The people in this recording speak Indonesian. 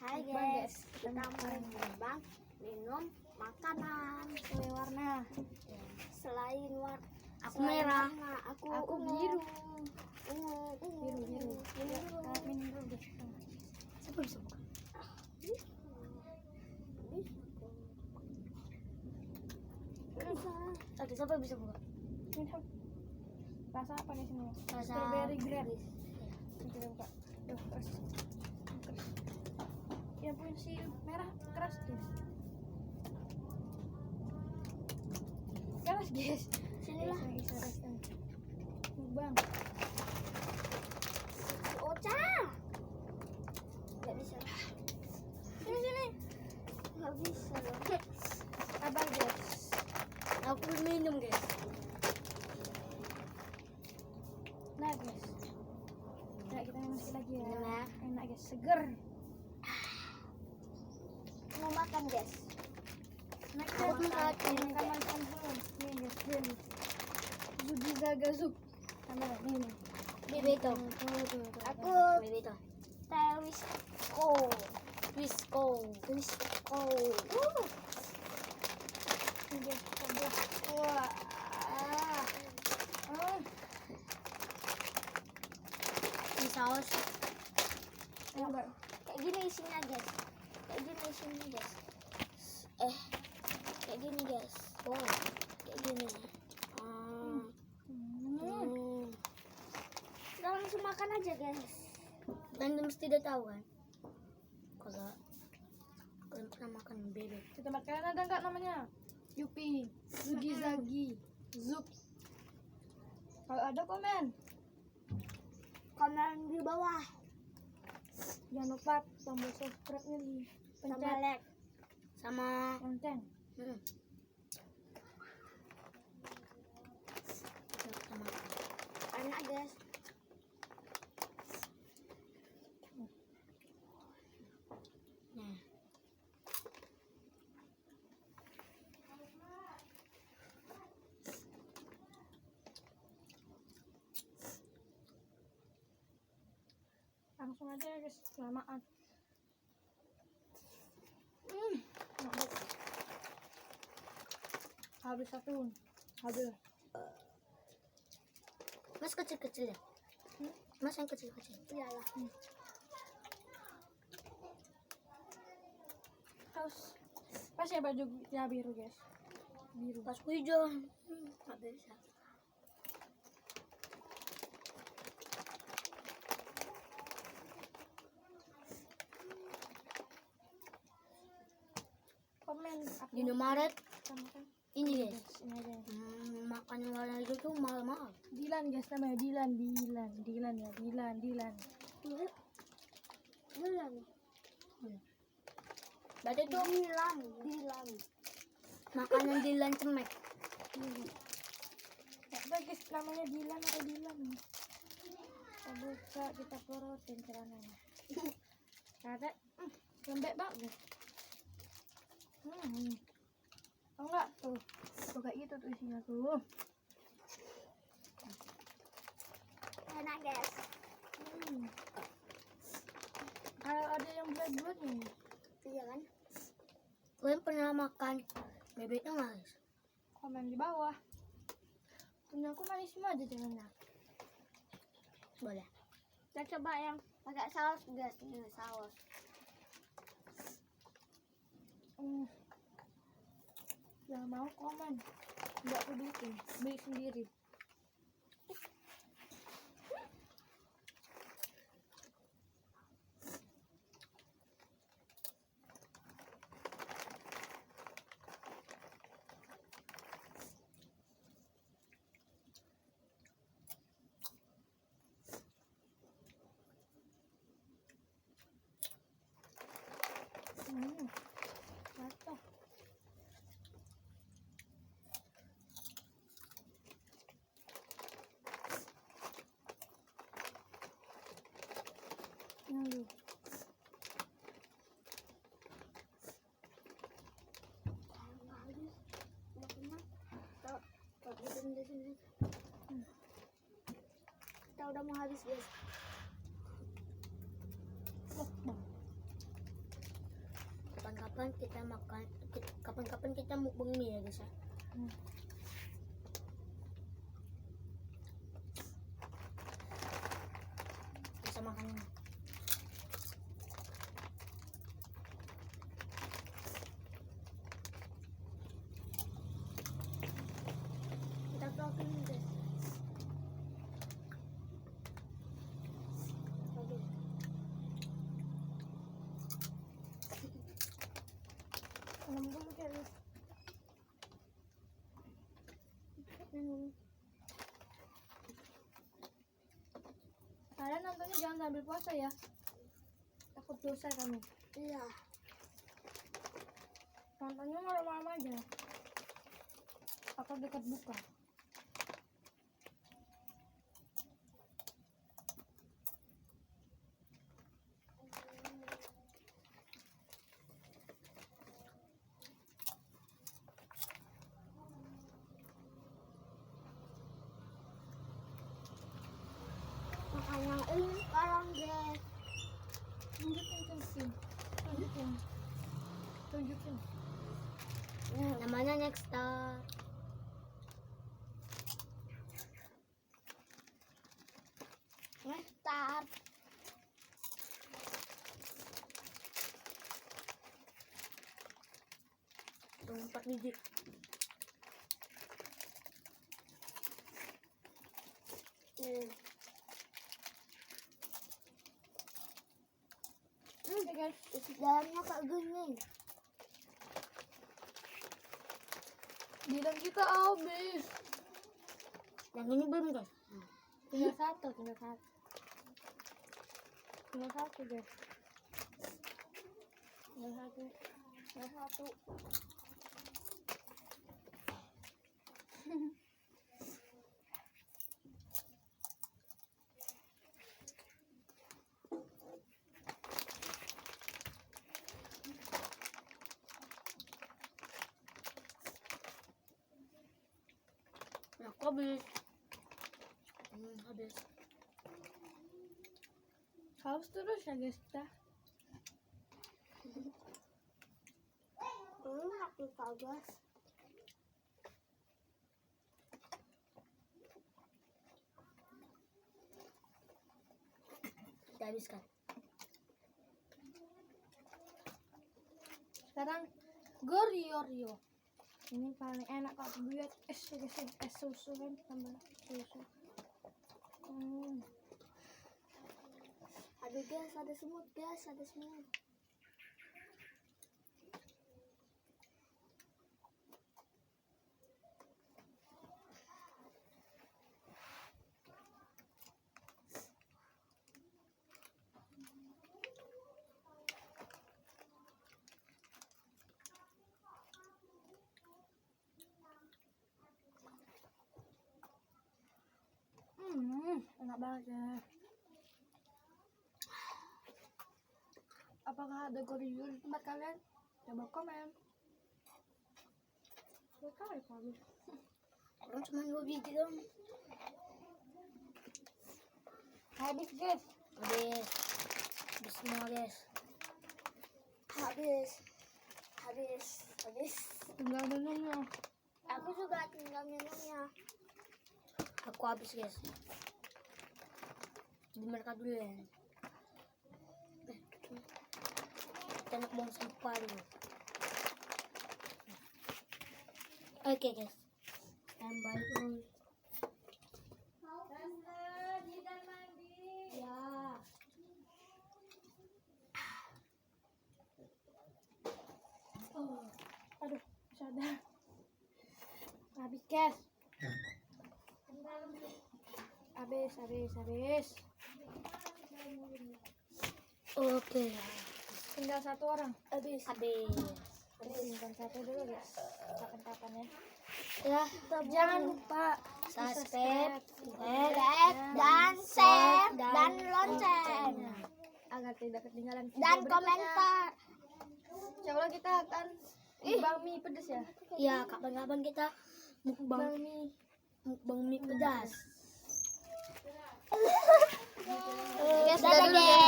Hai guys, kita mau minum makanan Sesuai warna. selain Aku merah. aku biru. biru. Minum dulu deh. Siapa bisa buka? Tadi siapa bisa buka? Minum. Rasa apa nih semua? Rasa Strawberry grape. Yes. Kita buka. Duh, keras. Ya pun si merah keras guys. Keras guys. Sinilah. Bang. Ocha. Gak bisa. Sini. Gak bisa dong. Sabar guys. Aku minum guys. Nah guys. Nah, kita minum sekali lagi ya. Minum ya. Enak guys, seger. Mau makan guys. Nah, Aku makan dulu. Nih guys, ini. Zugi Zaga Zug. Kamera, nih. Bebito. Tuh. Aku Bebito. Tewisco. Twisco. Ini guys, sebelah. Wah. Ini saus. Enggak. Kayak gini isinya guys. Kayak gini guys. Wow. Kayak gini. Udah langsung makan aja guys. Dan mesti udah tahu kan? Kalau kalian pernah makan bebek. Di tempat kalian ada nggak namanya? Yupi, Zugi Zagi, Zug. Kalau ada komen. Komen di bawah. Jangan lupa tombol subscribe-nya di Sama pencet like. Sama lonceng. Enak guys. Nah. Langsung aja ya guys, kelamaan. Habis satu. Habis. Mas kecil-kecil ya? Mas yang kecil-kecil. Iyalah. Terus pas ya baju ya biru guys. Biru. Pas hijau. Nggak bisa. Komen aku Di Indomaret sama kan. ini guys. Ini aja. Makan yang warna hijau tuh mahal-mahal. Dilan guys namanya Dilan ya Dilan. Dilan. Berarti tuh Dilan. Makanan Dilan cemek. Apa guys namanya Dilan atau Dilan? Kita buka kita porotin celananya. Kata lembek banget. Oh enggak tuh kayak gitu tuh isinya tuh. Enak guys. Kalau ada yang bulat-bulat nih. Iya kan? Kalian pernah makan bebeknya nggak guys? Komen di bawah. Punya aku manis semua aja jalannya. Boleh. Kita coba yang pakai saus guys. Ini saus. Yang mau komen. Enggak aku bikin, beli sendiri. Jatuh. Ini. Kita udah mau habis guys. kapan-kapan kita makan, kapan-kapan kita mukbang mie ya guys ya. Bisa makan. Kita vlogin guys. Lambung guys. Kalian nontonnya jangan sambil puasa ya. Takut dosa kami. Iya. Nontonnya malam-malam aja. Atau dekat buka. Makanya ini sekarang guys. Tunjukin. Namanya Next Star. Next Star. Tuh, 4 biji. Guys, Isi dalamnya kayak gini. bilang kita habis. Yang ini belum guys. Tinggal satu guys. Tinggal satu. Aku habis. Habis. Haus terus ya guys kita. Aku guys. Kita habiskan. Sekarang Goriorio. Ini paling enak kalau buat es ya guys, es susu kan tambah susu. Ada guys, ada semut guys, ada semut. Enak banget ya. Apakah ada Goriorio di tempat kalian? Coba komen. Sekali habis. Orang cuma 2 biji dong. Habis guys. Habis. Habis semua guys. Habis. Tinggal minumnya. Aku juga tinggal minumnya. Aku habis guys. Di mereka dulu ya. Kita nak buang sampah dulu. Oke guys. And bye dulu. Ya. Aduh, sadar. Habis guys. Habis. Oke. Tinggal satu orang. Habis. Simpan satu dulu guys. Kapan-kapan ya. Ya, Jangan lupa subscribe, like, dan share, dan lonceng, agar tidak ketinggalan video dan berikutnya. komentar. Insya Allah kita akan mukbang mie pedas ya. Ya, kapan-kapan kita mukbang mie pedas. Dadah, guys.